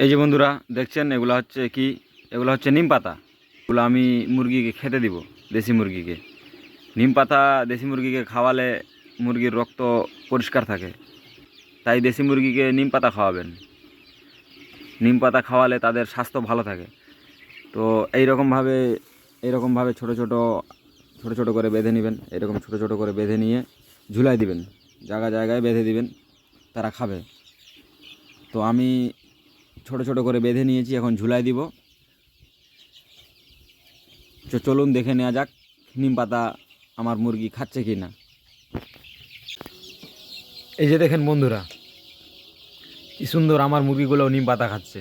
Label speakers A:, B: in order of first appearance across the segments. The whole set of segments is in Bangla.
A: এই যে বন্ধুরা দেখছেন, এগুলো হচ্ছে কি, এগুলো হচ্ছে নিম পাতা। এগুলো আমি মুরগিকে খেতে দিব, দেশি মুরগিকে। নিম পাতা দেশি মুরগিকে খাওয়ালে মুরগির রক্ত পরিষ্কার থাকে, তাই দেশি মুরগিকে নিম পাতা খাওয়াবেন। নিম পাতা খাওয়ালে তাদের স্বাস্থ্য ভালো থাকে। তো এইরকমভাবে ছোট ছোট ছোট ছোট করে বেঁধে নেবেন। এরকম ছোট ছোট করে বেঁধে নিয়ে ঝুলাই দিবেন, জায়গায় জায়গায় বেঁধে দিবেন, তারা খাবে। তো আমি ছোট ছোট করে বেঁধে নিয়েছি, এখন ঝুলাই দিব। চলুন দেখে নেওয়া যাক নিম পাতা আমার মুরগি খাচ্ছে কি না। এই যে দেখেন বন্ধুরা, কি সুন্দর আমার মুরগিগুলো নিম পাতা খাচ্ছে।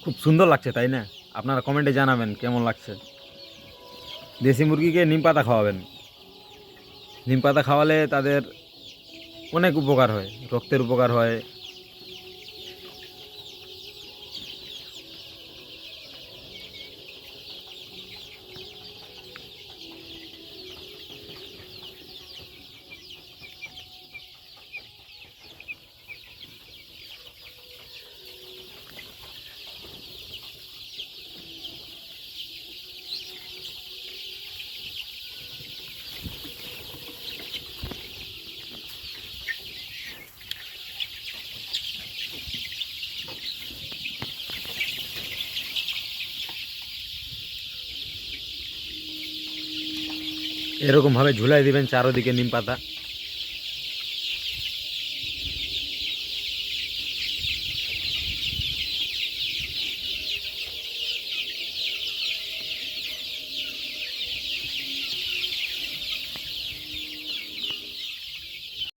A: খুব সুন্দর লাগছে, তাই না? আপনারা কমেন্টে জানাবেন কেমন লাগছে। দেশি মুরগিকে নিম পাতা খাওয়াবেন। নিম পাতা খাওয়ালে তাদের অনেক উপকার হয়, রক্তের উপকার হয়। এরকমভাবে ঝুলাই দিবেন চারোদিকে নিম পাতা।